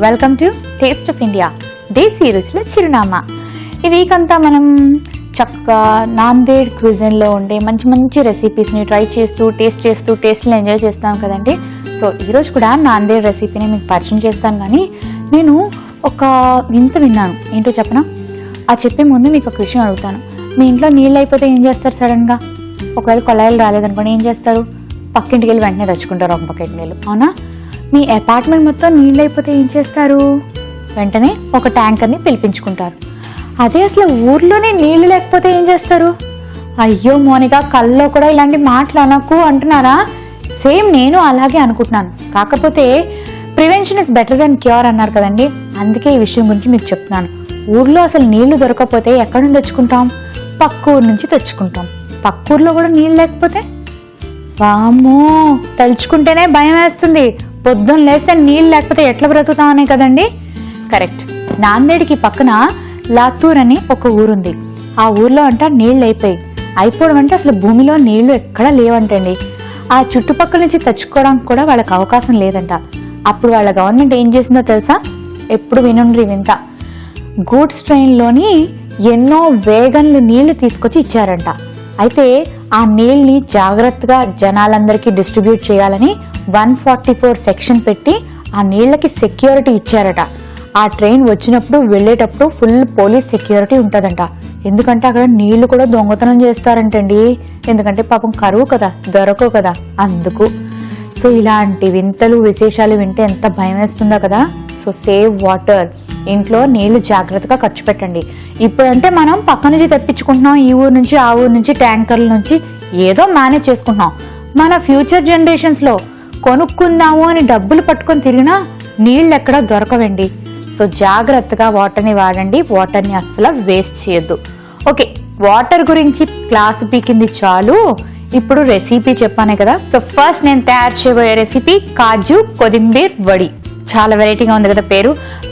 Welcome to taste of India, దేశీ రుచుల చిరునామా. ఈ వీక్ అంతా మనం చక్కగా నాందేడ్ క్విజన్లో ఉండే మంచి మంచి రెసిపీస్ని ట్రై చేస్తూ టేస్ట్ని ఎంజాయ్ చేస్తాం కదండి. సో ఈరోజు కూడా నాందేడ్ రెసిపీని మీకు పరిచయం చేస్తాను. కానీ నేను ఒక వింత విన్నాను, ఏంటో చెప్పనా? ఆ చెప్పే ముందు మీకు ఒక విషయం అడుగుతాను. మీ ఇంట్లో నీళ్ళు అయిపోతే ఏం చేస్తారు? సడన్గా ఒకవేళ కొళాయిలు రాలేదనుకోండి, ఏం చేస్తారు? పక్కింటికి వెళ్ళి వెంటనే తెచ్చుకుంటారు ఒక బకెట్ నీళ్ళు, అవునా? మీ అపార్ట్మెంట్ మొత్తం నీళ్ళు అయిపోతే ఏం చేస్తారు? వెంటనే ఒక ట్యాంకర్ని పిలిపించుకుంటారు. అదే అసలు ఊర్లోనే నీళ్లు లేకపోతే ఏం చేస్తారు? అయ్యో మోనికా, కల్లో కూడా ఇలాంటి మాటలు అనకు అంటున్నారా? సేమ్ నేను అలాగే అనుకుంటున్నాను. కాకపోతే prevention is better than cure అన్నారు కదండి. అందుకే ఈ విషయం గురించి మీకు చెప్తున్నాను. ఊర్లో అసలు నీళ్లు దొరకకపోతే ఎక్కడి నుంచి తెచ్చుకుంటాం? పక్క ఊరు నుంచి తెచ్చుకుంటాం. పక్క ఊర్లో కూడా నీళ్ళు లేకపోతే వామ్మో, తలుచుకుంటేనే భయం వేస్తుంది. పొద్దున్న లేస్తే నీళ్ళు లేకపోతే ఎట్లా బ్రతుకుతామనే కదండి. కరెక్ట్. నాందేడ్కి పక్కన లాతూర్ అని ఒక ఊరుంది. ఆ ఊర్లో అంట నీళ్ళు అయిపోవడం అంటే అసలు భూమిలో నీళ్లు ఎక్కడా లేవంటండి. ఆ చుట్టుపక్కల నుంచి తెచ్చుకోవడానికి కూడా వాళ్ళకి అవకాశం లేదంట. అప్పుడు వాళ్ళ గవర్నమెంట్ ఏం చేసిందో తెలుసా? ఎప్పుడు వినుండ్రి వింత. గూడ్స్ ట్రైన్లోని ఎన్నో వేగన్లు నీళ్లు తీసుకొచ్చి ఇచ్చారంట. అయితే ఆ నీళ్ళని జాగ్రత్తగా జనాలందరికీ డిస్ట్రిబ్యూట్ చేయాలని 144 సెక్షన్ పెట్టి ఆ నీళ్ళకి సెక్యూరిటీ ఇచ్చారట. ఆ ట్రైన్ వచ్చినప్పుడు వెళ్ళేటప్పుడు ఫుల్ పోలీస్ సెక్యూరిటీ ఉంటుందంట. ఎందుకంటే అక్కడ నీళ్లు కూడా దొంగతనం చేస్తారంటండి. ఎందుకంటే పాపం కరువు కదా, దొరకవు కదా, అందుకు. సో ఇలాంటి వింతలు విశేషాలు వింటే ఎంత భయం వేస్తుందో కదా. సో సేవ్ వాటర్, ఇంట్లో నీళ్లు జాగ్రత్తగా ఖర్చు పెట్టండి. ఇప్పుడంటే మనం పక్క నుంచి తెప్పించుకుంటున్నాం, ఈ ఊరు నుంచి ఆ ఊరు నుంచి ట్యాంకర్ల నుంచి ఏదో మేనేజ్ చేసుకుంటున్నాం. మన ఫ్యూచర్ జనరేషన్స్లో కొనుక్కుందాము అని డబ్బులు పట్టుకొని తిరిగినా నీళ్ళు ఎక్కడా దొరకవండి. సో జాగ్రత్తగా వాటర్ని వాడండి. వాటర్ని అస్సలు వేస్ట్ చేయొద్దు. ఓకే, వాటర్ గురించి క్లాస్ పీకింది చాలు. ఇప్పుడు రెసిపీ చెప్పానే కదా. సో ఫస్ట్ నేను తయారు చేయబోయే రెసిపీ కాజు కొత్తిమీర వడి. చాలా వెరైటీగా ఉంది కదా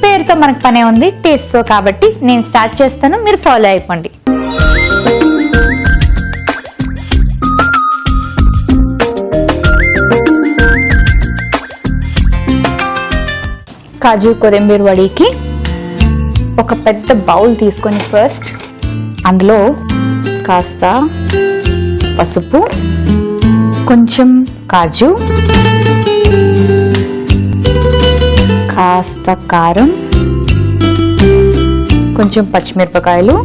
పేరుతో మనకు పనే ఉంది, టేస్ట్తో. కాబట్టి నేను స్టార్ట్ చేస్తాను, మీరు ఫాలో అయిపోండి. కాజు కొత్తిమీర వడికి ఒక పెద్ద బౌల్ తీసుకొని ఫస్ట్ అందులో కాస్త పసుపు, కొంచెం కాజు, కాస్త కారం, కొంచెం పచ్చిమిరపకాయలు,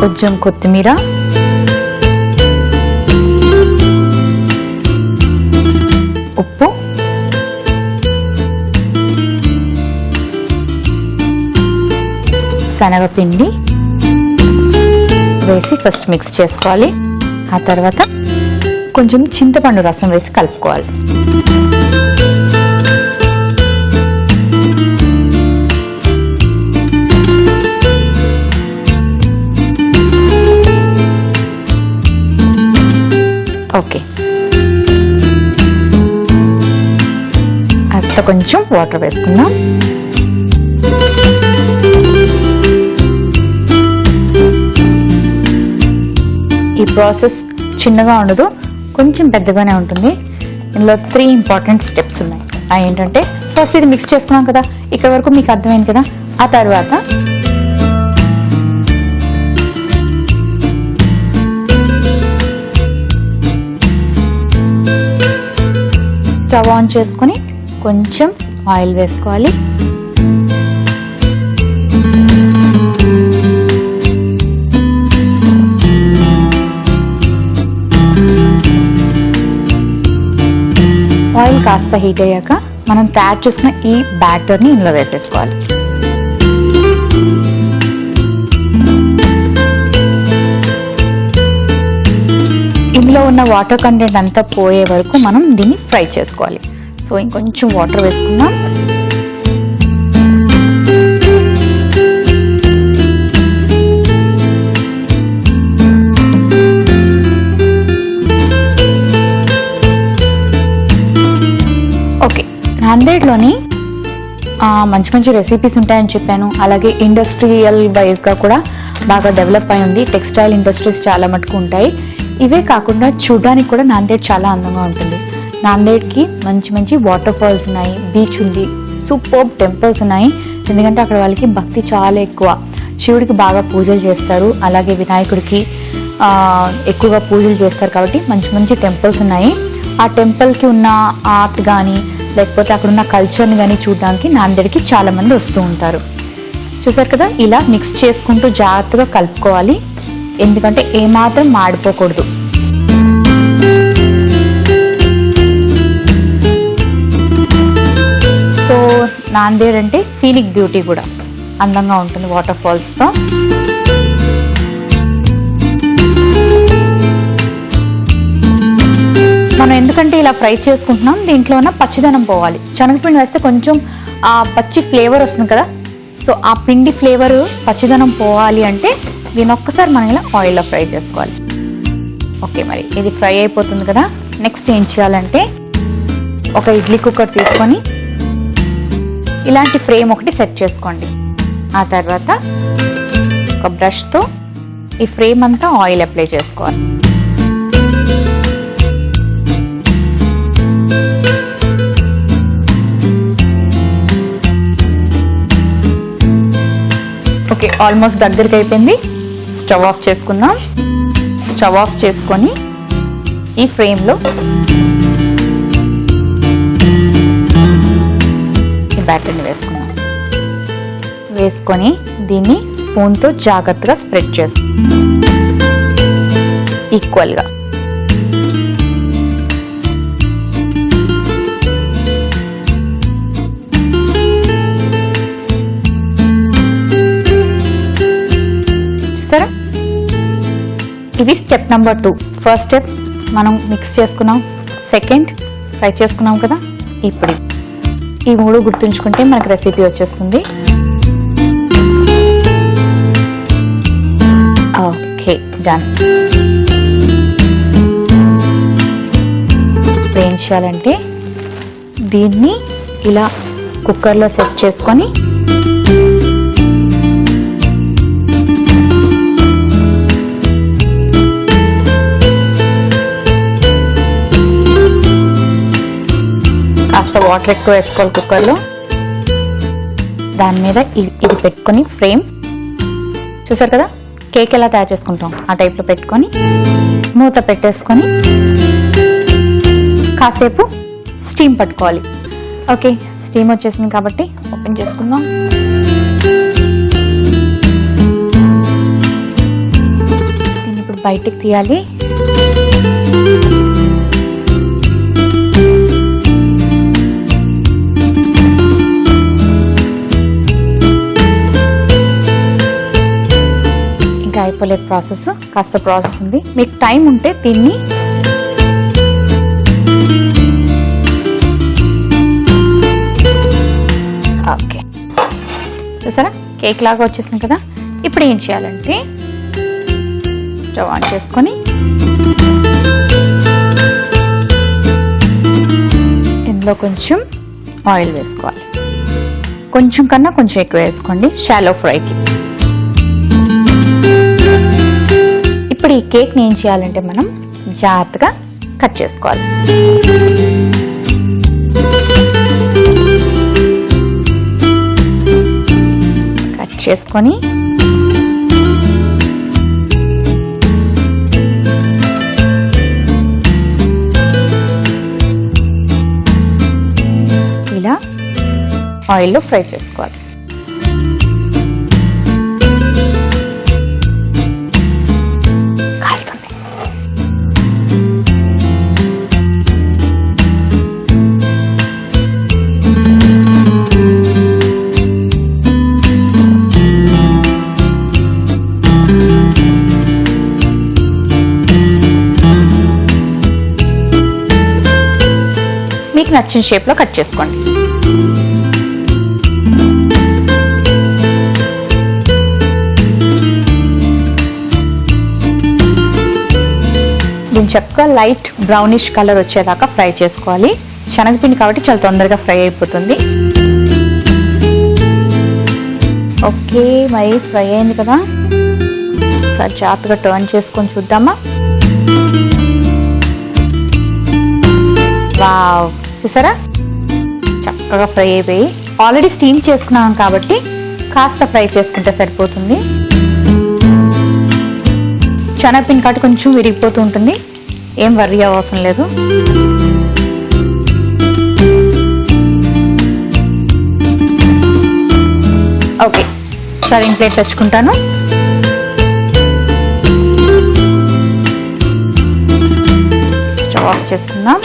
కొంచెం కొత్తిమీర, ఉప్పు, శనగపిండి వేసి ఫస్ట్ మిక్స్ చేసుకోవాలి. ఆ తర్వాత కొంచెం చింతపండు రసం వేసి కలుపుకోవాలి. ఓకే, అట్లా కొంచెం వాటర్ వేసుకుందాం. ఈ ప్రాసెస్ చిన్నగా ఉండదు, కొంచెం పెద్దగానే ఉంటుంది. ఇందులో 3 ఇంపార్టెంట్ స్టెప్స్ ఉన్నాయి. అవి ఏంటంటే, ఫస్ట్ ఇది మిక్స్ చేసుకున్నాం కదా, ఇక్కడ వరకు మీకు అర్థమైంది కదా. ఆ తర్వాత స్టవ్ ఆన్ చేసుకొని కొంచెం ఆయిల్ వేసుకోవాలి. ఆయిల్ కాస్త హీట్ అయ్యాక మనం తయారు చేసిన ఈ బ్యాటర్ని ఇందులో వేసేసుకోవాలి. ఇందులో ఉన్న వాటర్ కంటెంట్ అంతా పోయే వరకు మనం దీన్ని ఫ్రై చేసుకోవాలి. సో ఇంకొంచెం వాటర్ వేసుకుందాం. ఓకే, నాందేడ్లోని మంచి మంచి రెసిపీస్ ఉంటాయని చెప్పాను. అలాగే ఇండస్ట్రియల్ వైజ్గా కూడా బాగా డెవలప్ అయి ఉంది. టెక్స్టైల్ ఇండస్ట్రీస్ చాలా మటుకు ఉంటాయి. ఇవే కాకుండా చూడడానికి కూడా నాందేడ్ చాలా అందంగా ఉంటుంది. నాందేడ్కి మంచి మంచి వాటర్ ఫాల్స్ ఉన్నాయి, బీచ్ ఉంది, సూపర్ టెంపుల్స్ ఉన్నాయి. ఎందుకంటే అక్కడ వాళ్ళకి భక్తి చాలా ఎక్కువ. శివుడికి బాగా పూజలు చేస్తారు, అలాగే వినాయకుడికి ఎక్కువగా పూజలు చేస్తారు. కాబట్టి మంచి మంచి టెంపుల్స్ ఉన్నాయి. ఆ టెంపుల్కి ఉన్న ఆర్ట్ కానీ లేకపోతే అక్కడ ఉన్న కల్చర్ని కానీ చూడడానికి నాందేడ్కి చాలామంది వస్తూ ఉంటారు. చూసారు కదా, ఇలా మిక్స్ చేసుకుంటూ జాగ్రత్తగా కలుపుకోవాలి, ఎందుకంటే ఏమాత్రం మాడిపోకూడదు. సో నాందేడ్ అంటే సీనిక్ బ్యూటీ కూడా అందంగా ఉంటుంది వాటర్ ఫాల్స్తో. మనం ఎందుకంటే ఇలా ఫ్రై చేసుకుంటున్నాం, దీంట్లో ఉన్న పచ్చిదనం పోవాలి. శనగపిండి వేస్తే కొంచెం ఆ పచ్చి ఫ్లేవర్ వస్తుంది కదా, సో ఆ పిండి ఫ్లేవర్ పచ్చిదనం పోవాలి అంటే దీని ఒక్కసారి మనం ఇలా ఆయిల్లో ఫ్రై చేసుకోవాలి. ఓకే, మరి ఇది ఫ్రై అయిపోతుంది కదా. నెక్స్ట్ ఏం చేయాలంటే ఒక ఇడ్లీ కుక్కర్ తీసుకొని ఇలాంటి ఫ్రేమ్ ఒకటి సెట్ చేసుకోండి. ఆ తర్వాత ఒక బ్రష్తో ఈ ఫ్రేమ్ అంతా ఆయిల్ అప్లై చేసుకోవాలి. ఓకే, ఆల్మోస్ట్ దగ్గరికి అయిపోయింది. స్టవ్ ఆఫ్ చేసుకుందాం. స్టవ్ ఆఫ్ చేసుకొని ఈ ఫ్రేమ్లో ఈ బ్యాటర్ని వేసుకుందాం. వేసుకొని దీన్ని స్పూన్తో జాగ్రత్తగా స్ప్రెడ్ చేస్తాం ఈక్వల్గా. చూసారా, ఇది స్టెప్ నెంబర్ 2. ఫస్ట్ స్టెప్ మనం మిక్స్ చేసుకున్నాం, సెకండ్ ఫ్రై చేసుకున్నాం కదా. ఇప్పుడు ఈ 3 గుర్తుంచుకుంటే మనకు రెసిపీ వచ్చేస్తుంది. Okay, done. ఏం చేయాలంటే దీన్ని ఇలా కుక్కర్లో సెట్ చేసుకొని కాస్త వాటర్ ఎక్కువ వేసుకోవాలి కుక్కర్లో. దాని మీద ఇది పెట్టుకొని ఫ్రేమ్, చూసారు కదా కేక్ ఎలా తయారు చేసుకుంటాం ఆ టైప్లో పెట్టుకొని మూత పెట్టేసుకొని కాసేపు స్టీమ్ పట్టుకోవాలి. ఓకే, స్టీమ్ వచ్చేసింది కాబట్టి ఓపెన్ చేసుకుందాం. దీన్ని ఇప్పుడు బయటికి తీయాలి. అయిపోలేదు ప్రాసెస్, కాస్త ప్రాసెస్ ఉంది. మీకు టైం ఉంటే దీన్ని ఓకే, చూసారా కేక్ లాగా వచ్చేసింది కదా. ఇప్పుడు ఏం చేయాలంటే స్టవ్ ఆన్ చేసుకొని ఇందులో కొంచెం ఆయిల్ వేసుకోవాలి. కొంచెం కన్నా కొంచెం ఎక్కువ వేసుకోండి షాలో ఫ్రైకి. ఇప్పుడు ఈ కేక్ని ఏం చేయాలంటే మనం జాగ్రత్తగా కట్ చేసుకోవాలి. కట్ చేసుకొని ఇలా ఆయిల్లో ఫ్రై చేసుకోవాలి. మీకు నచ్చిన షేప్లో కట్ చేసుకోండి. దీని చక్కగా లైట్ బ్రౌనిష్ కలర్ వచ్చేదాకా ఫ్రై చేసుకోవాలి. శనగపిండి కాబట్టి చాలా తొందరగా ఫ్రై అయిపోతుంది. ఓకే, మరి ఫ్రై అయింది కదా, ఒకసారి జాగ్రత్తగా టర్న్ చేసుకొని చూద్దామా. వావ్, చూసారా చక్కగా ఫ్రై అయిపోయి. ఆల్రెడీ స్టీమ్ చేసుకున్నాం కాబట్టి కాస్త ఫ్రై చేసుకుంటే సరిపోతుంది. శనగపిండి కాబట్టి కొంచెం విరిగిపోతూ ఉంటుంది, ఏం వర్రీ అవసరం లేదు. ఓకే, సర్వింగ్ ప్లేట్ తెచ్చుకుంటాను. స్టవ్ ఆఫ్ చేసుకుందాం.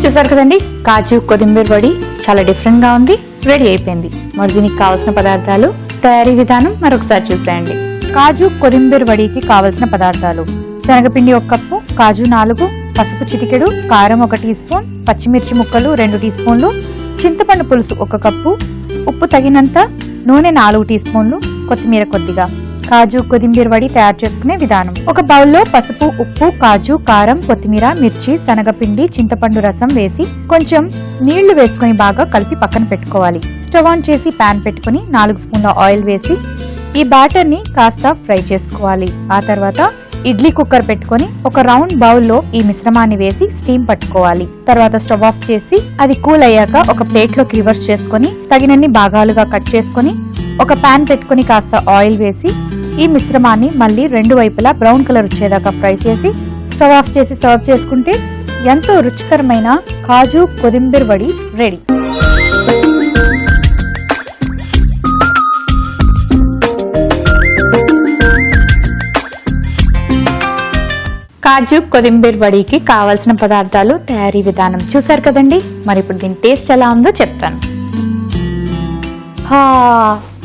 చూసారు కదండి, కాజు కొత్తిమీర వడి చాలా డిఫరెంట్ గా ఉంది, రెడీ అయిపోయింది. మరి దీనికి కావాల్సిన పదార్థాలు, తయారీ విధానం మరొకసారి చూసేయండి. కాజు కొత్తిమీర వడికి కావలసిన పదార్థాలు: శనగపిండి 1 కప్పు, కాజు 4, పసుపు చిటికెడు, కారం 1 టీ స్పూన్, పచ్చిమిర్చి ముక్కలు 2 టీ స్పూన్లు, చింతపండు పులుసు 1 కప్పు, ఉప్పు తగినంత, నూనె 4 టీ స్పూన్లు, కొత్తిమీర కొద్దిగా. కాజు కొత్తిమీర వడి తయారు చేసుకునే విధానం: ఒక బౌల్లో పసుపు, ఉప్పు, కాజు, కారం, కొత్తిమీర, మిర్చి, శనగపిండి, చింతపండు రసం వేసి కొంచెం నీళ్లు వేసుకుని బాగా కలిపి పక్కన పెట్టుకోవాలి. స్టవ్ ఆన్ చేసి పాన్ పెట్టుకుని 4 స్పూన్ల ఆయిల్ వేసి ఈ బ్యాటర్ ని కాస్త ఫ్రై చేసుకోవాలి. ఆ తర్వాత ఇడ్లీ కుక్కర్ పెట్టుకుని ఒక రౌండ్ బౌల్లో ఈ మిశ్రమాన్ని వేసి స్టీమ్ పట్టుకోవాలి. తర్వాత స్టవ్ ఆఫ్ చేసి అది కూల్ అయ్యాక ఒక ప్లేట్ లోకి రివర్స్ చేసుకుని తగినన్ని భాగాలుగా కట్ చేసుకుని ఒక పాన్ పెట్టుకుని కాస్త ఆయిల్ వేసి ఈ మిశ్రమాన్ని మళ్ళీ 2 వైపులా బ్రౌన్ కలర్ వచ్చేదాకా ఫ్రై చేసి స్టవ్ ఆఫ్ చేసి సర్వ్ చేసుకుంటే ఎంతో రుచికరమైన కాజు కొత్తిమీర వడి రెడీ. కాజు కొత్తిమీర వడికి కావాల్సిన పదార్థాలు, తయారీ విధానం చూసారు కదండి. మరి ఇప్పుడు దీని టేస్ట్ ఎలా ఉందో చెప్తాను.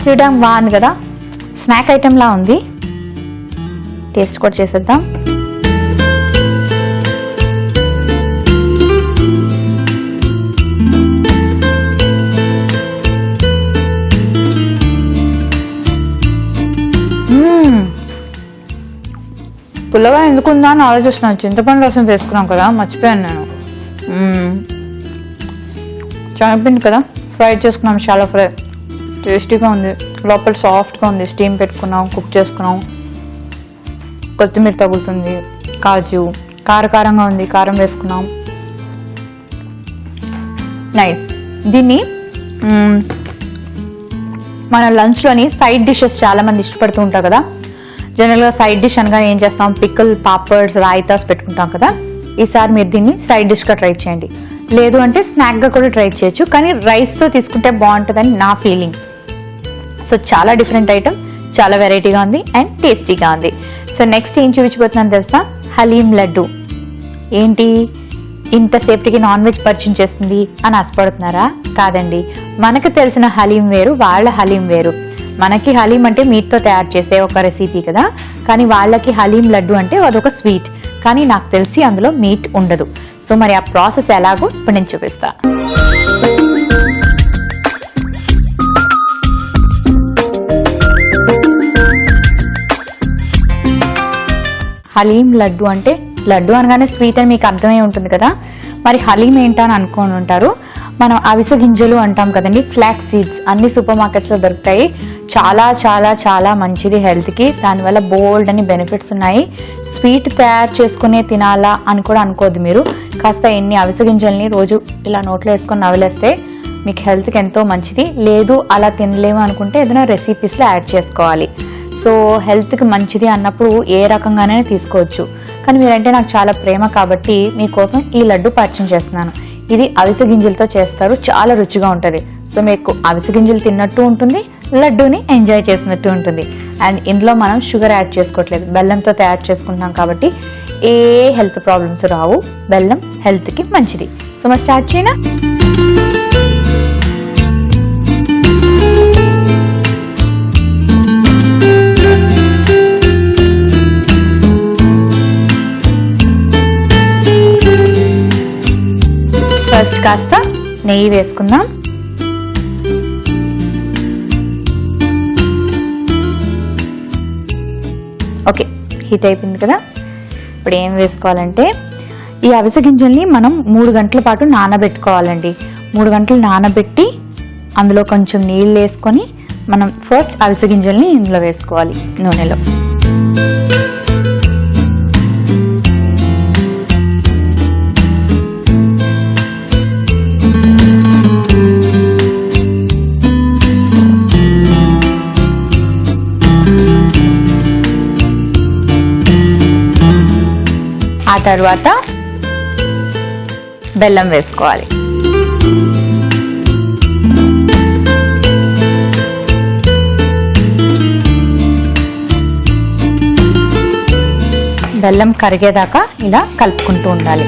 చూడడం బాగుంది కదా, స్నాక్ ఐటమ్ లా ఉంది. టేస్ట్ కూడా చేసేద్దాం. పుల్లగా ఎందుకుందా అని ఆలోచిస్తున్నాను. చింతపండు రసం వేసుకున్నాం కదా, మర్చిపోయాను నేను. శనగపిండి కదా ఫ్రై చేసుకున్నాం, చాలా ఫ్రై, టేస్టీగా ఉంది. లోపల సాఫ్ట్గా ఉంది, స్టీమ్ పెట్టుకున్నాం, కుక్ చేసుకున్నాం. కొత్తిమీర తగులుతుంది, కాజు కారంగా ఉంది, కారం వేసుకున్నాం. నైస్. దీన్ని మన లంచ్లోని సైడ్ డిషెస్ చాలా మంది ఇష్టపడుతూ ఉంటారు కదా. జనరల్గా సైడ్ డిష్ అనగా ఏం చేస్తాం, పిక్కల్, పాపడ్స్, రాయితాస్ పెట్టుకుంటాం కదా. ఈసారి మీరు దీన్ని సైడ్ డిష్గా ట్రై చేయండి, లేదు అంటే స్నాక్గా కూడా ట్రై చేయొచ్చు. కానీ రైస్తో తీసుకుంటే బాగుంటుందని నా ఫీలింగ్. సో చాలా డిఫరెంట్ ఐటమ్, చాలా వెరైటీగా ఉంది అండ్ టేస్టీగా ఉంది. సో నెక్స్ట్ ఏం చూపించబోతున్నాను తెలుసా, హలీం లడ్డు. ఏంటి ఇంతసేపటికి నాన్ వెజ్ పరిచయం చేస్తుంది అని ఆశపడుతున్నారా? కాదండి, మనకు తెలిసిన హలీం వేరు, వాళ్ళ హలీం వేరు. మనకి హలీం అంటే మీట్తో తయారు చేసే ఒక రెసిపీ కదా, కానీ వాళ్ళకి హలీం లడ్డు అంటే అదొక స్వీట్. కానీ నాకు తెలిసి అందులో మీట్ ఉండదు. సో మరి ఆ ప్రాసెస్ ఎలాగో ఇప్పుడు నేను చూపిస్తా. హలీం లడ్డు అంటే, లడ్డు అనగానే స్వీట్ అని మీకు అర్థమై ఉంటుంది కదా. మరి హలీం ఏంటా అని అనుకొని ఉంటారు. మనం అవిసె గింజలు అంటాం కదండి, ఫ్లాక్స్ సీడ్స్, అన్ని సూపర్ మార్కెట్స్లో దొరుకుతాయి. చాలా చాలా చాలా మంచిది హెల్త్కి, దానివల్ల బోల్డ్ అని బెనిఫిట్స్ ఉన్నాయి. స్వీట్ తయారు చేసుకునే తినాలా అని కూడా అనుకోవద్దు మీరు. కాస్త ఎన్ని అవిసె గింజల్ని రోజు ఇలా నోట్లో వేసుకొని నవలేస్తే మీకు హెల్త్కి ఎంతో మంచిది. లేదు అలా తినలేము అనుకుంటే ఏదైనా రెసిపీస్లో యాడ్ చేసుకోవాలి. సో హెల్త్కి మంచిది అన్నప్పుడు ఏ రకంగానే తీసుకోవచ్చు. కానీ మీరంటే నాకు చాలా ప్రేమ కాబట్టి మీకోసం ఈ లడ్డు పరిచయం చేస్తున్నాను. ఇది అవిసె గింజలతో చేస్తారు, చాలా రుచిగా ఉంటుంది. సో మీకు అవిసె గింజలు తిన్నట్టు ఉంటుంది, లడ్డూని ఎంజాయ్ చేసినట్టు ఉంటుంది. అండ్ ఇందులో మనం షుగర్ యాడ్ చేసుకోవట్లేదు, బెల్లంతో తయారు చేసుకుంటున్నాం కాబట్టి ఏ హెల్త్ ప్రాబ్లమ్స్ రావు. బెల్లం హెల్త్కి మంచిది. సో మరి స్టార్ట్ చేయనా? ఫస్ట్ కాస్త నెయ్యి వేసుకుందాం. ఓకే, హీట్ అయిపోయింది కదా. ఇప్పుడు ఏం వేసుకోవాలంటే ఈ అవిసె గింజల్ని మనం 3 గంటల పాటు నానబెట్టుకోవాలండి. 3 గంటలు నానబెట్టి అందులో కొంచెం నీళ్ళు వేసుకొని మనం ఫస్ట్ అవిసె గింజల్ని ఇందులో వేసుకోవాలి నూనెలో. ఆ తర్వాత బెల్లం వేసుకోవాలి. బెల్లం కరిగేదాకా ఇలా కలుపుకుంటూ ఉండాలి.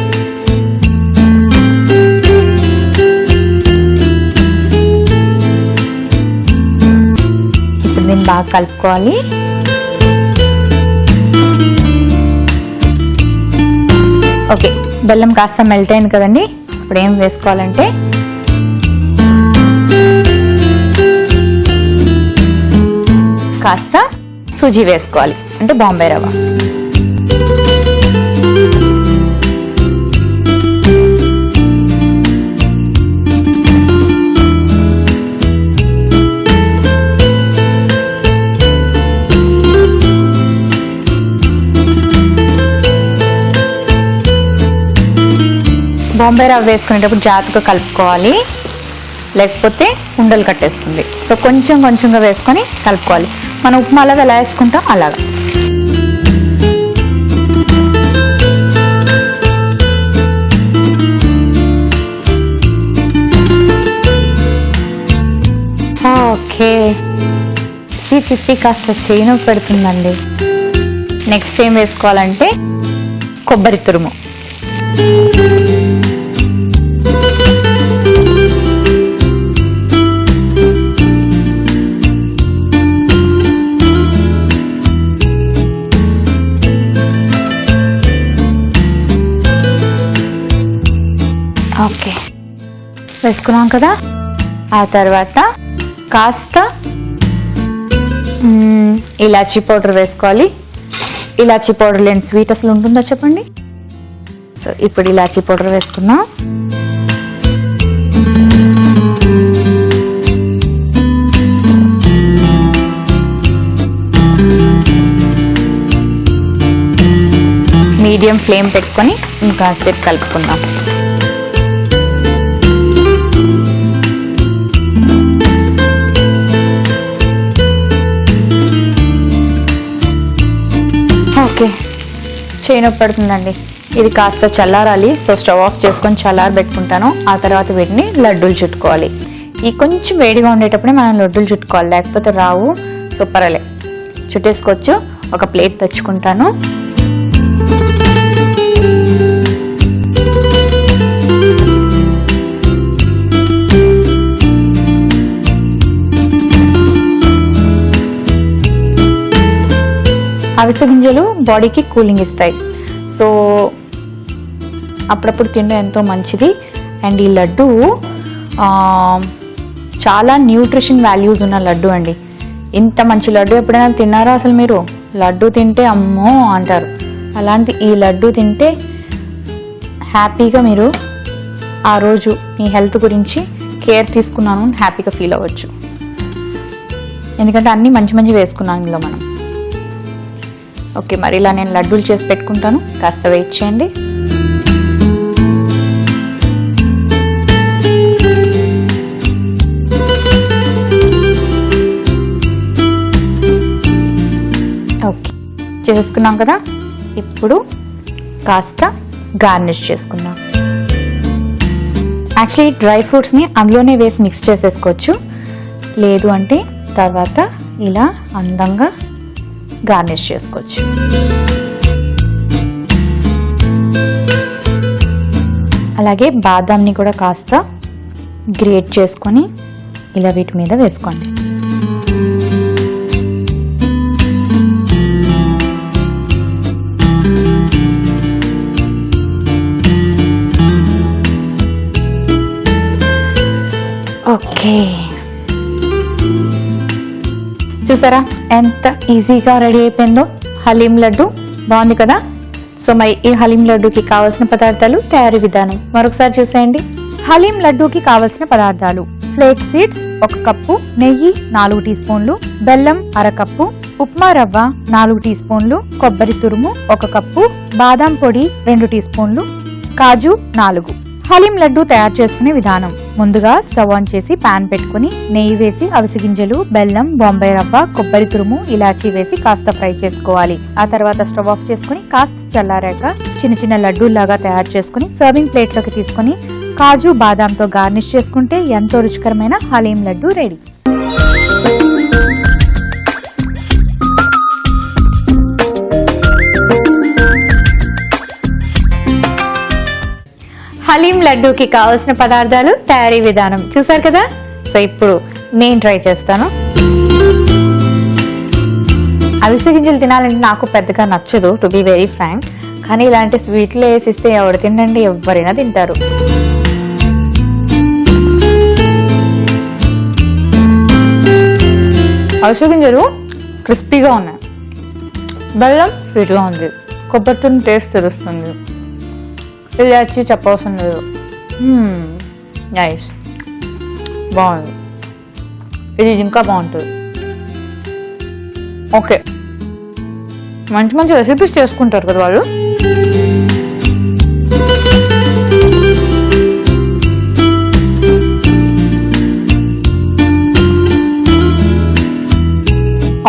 ఇప్పుడు దీన్ని బాగా కలుపుకోవాలి. ఓకే, బెల్లం కాస్త మెల్ట్ అయింది కదండి. ఇప్పుడు ఏం వేసుకోవాలంటే కాస్త సూజీ వేసుకోవాలి, అంటే బాంబే రవ్వ. బాంబే రవ్వ వేసుకునేటప్పుడు జాగ్రత్తగా కలుపుకోవాలి, లేకపోతే ఉండలు కట్టేస్తుంది. సో కొంచెం కొంచెంగా వేసుకొని కలుపుకోవాలి. మనం ఉప్మాలాగా ఎలా వేసుకుంటాం అలాగా. ఓకే, తిప్పి కాస్త చేయి నొప్పి పెడుతుందండి. నెక్స్ట్ ఏం వేసుకోవాలంటే కొబ్బరి తురుము. ఓకే, వేసుకున్నాం కదా. ఆ తర్వాత కాస్త ఇలాచీ పౌడర్ వేసుకోవాలి. ఇలాచీ పౌడర్ లేని స్వీట్ అసలు ఉంటుందో చెప్పండి. సో ఇప్పుడు ఇలాచీ పౌడర్ వేసుకున్నాం. మీడియం ఫ్లేమ్ పెట్టుకొని ఇంకాసేపు కలుపుకుందాం. ఓకే, చేయి నొప్పి పడుతుందండి. ఇది కాస్త చల్లారాలి. సో స్టవ్ ఆఫ్ చేసుకొని చల్లారబెట్టుకుంటాను. ఆ తర్వాత వీటిని లడ్డూలు చుట్టుకోవాలి. ఈ కొంచెం వేడిగా ఉండేటప్పుడే మనం లడ్డూలు చుట్టుకోవాలి, లేకపోతే రావు. సూపర్లే చుట్టేసుకోవచ్చు. ఒక ప్లేట్ తెచ్చుకుంటాను. అవిసె గింజలు బాడీకి కూలింగ్ ఇస్తాయి. సో అప్పుడప్పుడు తినడం ఎంతో మంచిది. అండ్ ఈ లడ్డు చాలా న్యూట్రిషన్ వాల్యూస్ ఉన్న లడ్డు అండి. ఇంత మంచి లడ్డు ఎప్పుడైనా తిన్నారా అసలు మీరు? లడ్డు తింటే అమ్మో అంటారు. అలాంటి ఈ లడ్డు తింటే హ్యాపీగా మీరు ఆ రోజు మీ హెల్త్ గురించి కేర్ తీసుకున్నాను హ్యాపీగా ఫీల్ అవ్వచ్చు. ఎందుకంటే అన్నీ మంచి మంచి వేసుకున్నాం ఇందులో మనం. ఓకే, మరి ఇలా నేను లడ్డూలు చేసి పెట్టుకుంటాను. కాస్త వెయిట్ చేయండి. ఓకే, చేసుకున్నాం కదా. ఇప్పుడు కాస్త గార్నిష్ చేసుకుందాం. యాక్చువల్లీ డ్రై ఫ్రూట్స్ని అందులోనే వేసి మిక్స్ చేసేసుకోవచ్చు. లేదు అంటే తర్వాత ఇలా అందంగా గార్నిష్ చేసుకోవచ్చు. అలాగే బాదాంని కూడా కాస్త గ్రేట్ చేసుకొని ఇలా వీటి మీద వేసుకోండి. ఓకే, చూసారా ఎంత ఈజీగా రెడీ అయిపోయిందో హలీం లడ్డు. బాగుంది కదా. సో మరి ఈ హలీం లడ్డూకి కావాల్సిన పదార్థాలు, తయారీ విధానం మరొకసారి చూసేయండి. హలీం లడ్డూకి కావలసిన పదార్థాలు: ఫ్లేక్ సీడ్స్ 1 కప్పు, నెయ్యి 4 టీ స్పూన్లు, బెల్లం 1/2 కప్పు, ఉప్మా రవ్వ 4 టీ స్పూన్లు, కొబ్బరి తురుము 1 కప్పు, బాదం పొడి 2 టీ స్పూన్లు, కాజు 4. హలీం లడ్డు తయారు చేసుకునే విధానం: ముందుగా స్టవ్ ఆన్ చేసి పాన్ పెట్టుకుని నెయ్యి వేసి అవిసె గింజలు, బెల్లం, బొంబాయి రవ్వ, కొబ్బరి తురుము, ఇలాచీ వేసి కాస్త ఫ్రై చేసుకోవాలి. ఆ తర్వాత స్టవ్ ఆఫ్ చేసుకుని కాస్త చల్లారాక చిన్న చిన్న లడ్డూల్లాగా తయారు చేసుకుని సర్వింగ్ ప్లేట్ లోకి తీసుకుని కాజు, బాదాంతో గార్నిష్ చేసుకుంటే ఎంతో రుచికరమైన హలీం లడ్డు రెడీ. హలీం లడ్డూకి కావాల్సిన పదార్థాలు, తయారీ విధానం చూసారు కదా. సో ఇప్పుడు నేను ట్రై చేస్తాను. అవిసె గింజలు తినాలంటే నాకు పెద్దగా నచ్చదు, టు బి వెరీ ఫ్రాంక్. కానీ ఇలాంటి స్వీట్లు వేసిస్తే ఎవరు తినండి, ఎవరైనా తింటారు. అవిసె గింజలు క్రిస్పీగా ఉన్నాయి, బెల్లం స్వీట్గా ఉంది, కొబ్బరితో టేస్ట్ తెలుస్తుంది, ఇలాచి చెప్పవలసిన లేదు. నైస్, బాగుంది. ఇది ఇంకా బాగుంటుంది. ఓకే, మంచి మంచి రెసిపీస్ చేసుకుంటారు కదా వాళ్ళు.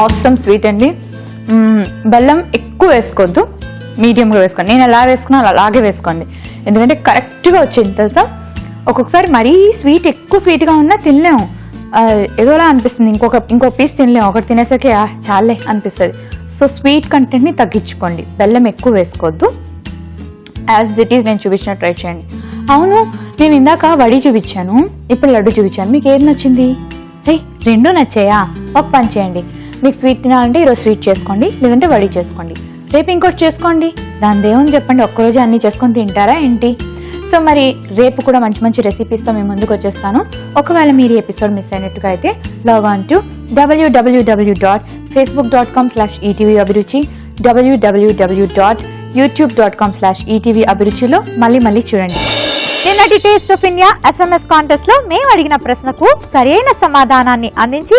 ఆసమ్ స్వీట్ అండి. బెల్లం ఎక్కువ వేసుకోవద్దు, మీడియంగా వేసుకోండి. నేను ఎలా వేసుకున్నాను అలాగే వేసుకోండి, ఎందుకంటే కరెక్ట్గా వచ్చింది తెలుసా. ఒక్కొక్కసారి మరీ స్వీట్ ఎక్కువ స్వీట్గా ఉన్నా తినలేము, ఏదోలా అనిపిస్తుంది. ఇంకొక పీస్ తినలేము, ఒకటి తినేసరికి చాలే అనిపిస్తుంది. సో స్వీట్ కంటెంట్ని తగ్గించుకోండి, బెల్లం ఎక్కువ వేసుకోవద్దు. యాజ్ ఇట్ ఈస్ నేను చూపించిన ట్రై చేయండి. అవును, నేను ఇందాక వడి చూపించాను, ఇప్పుడు లడ్డు చూపించాను. మీకు ఏది నచ్చింది? రెండు నచ్చాయా? ఒక పని చేయండి, మీకు స్వీట్ తినాలంటే ఈరోజు స్వీట్ చేసుకోండి, లేదంటే వడి చేసుకోండి, రేపు ఇంకోటి చేసుకోండి. దాని దేవుని చెప్పండి, ఒక్కరోజు అన్ని చేసుకొని తింటారా ఏంటి? సో మరి రేపు కూడా మంచి మంచి రెసిపీస్తో మేము ముందుకు వచ్చేస్తాను. ఒకవేళ మీరు ఎపిసోడ్ మిస్ అయినట్టుగా అయితే లాగ్ ఆన్ టు www.facebook.com/etvabhiruchi, www.youtube.com/etvabhiruchiలో మళ్ళీ చూడండి. నిన్నటి taste of India SMS contest లో మేము అడిగిన ప్రశ్నకు సరైన సమాధానాన్ని అందించి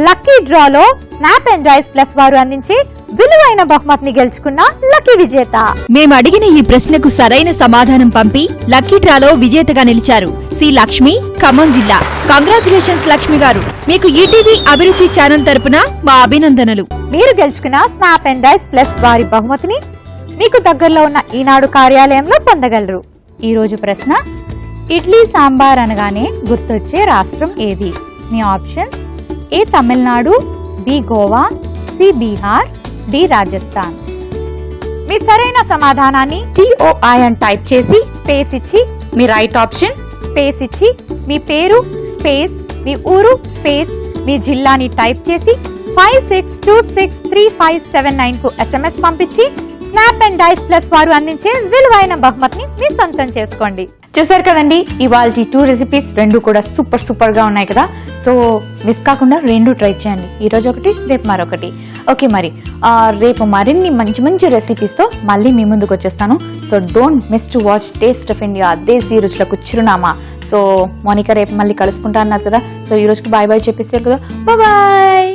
లక్కీ డ్రాలో స్నాప్ అండ్ రైస్ ప్లస్ వారు అందించి విలువైన బహుమతిని గెలుచుకున్న లక్కీ విజేత. మేము అడిగిన ఈ ప్రశ్నకు సరైన సమాధానం పంపి లక్కీ డ్రాలో విజేతగా నిలిచారు సి లక్ష్మి, ఖమ్మం జిల్లా. కంగ్రాచులేషన్స్ లక్ష్మి గారు, మీకు ఈటీవీ అభిరుచి ఛానల్ తరపున మా అభినందనలు. మీరు గెలుచుకున్న స్నాప్ అండ్ రైస్ ప్లస్ వారి బహుమతిని మీకు దగ్గరలో ఉన్న ఈనాడు కార్యాలయంలో పొందగలరు. ఈ రోజు ప్రశ్న: ఇడ్లీ సాంబార్ అనగానే గుర్తొచ్చే రాష్ట్రం ఏది? మీ options: A Tamil Nadu, B Goa, C Bihar, D Rajasthan. మీ సరైన సమాధానాన్ని TOI అని టైప్ చేసి స్పేస్ ఇచ్చి మీ రైట్ ఆప్షన్ స్పేస్ ఇచ్చి మీ పేరు స్పేస్ మీ ఊరు స్పేస్ మీ జిల్లాని టైప్ చేసి 56263579 కు SMS పంపించి స్నాప్ అండ్ డైస్ ప్లస్ వారు అందించే విలువైన బహుమతిని మీ సొంతం చేసుకోండి. చూసారు కదండి, ఇవాళ 2 రెసిపీస్ రెండు కూడా సూపర్ గా ఉన్నాయి కదా. సో మిస్ కాకుండా 2 ట్రై చేయండి, ఈరోజు ఒకటి, రేపు మరొకటి. ఓకే, మరి రేపు మరిన్ని మంచి రెసిపీస్తో మళ్ళీ మీ ముందుకు వచ్చేస్తాను. So don't miss to watch taste of India, దేశీ రుచులకు చిరునామా. సో మోనికా రేపు మళ్ళీ కలుసుకుంటా అన్నారు కదా. సో ఈ రోజుకి బాయ్ చెప్పేస్తారు కదా, బాయ్.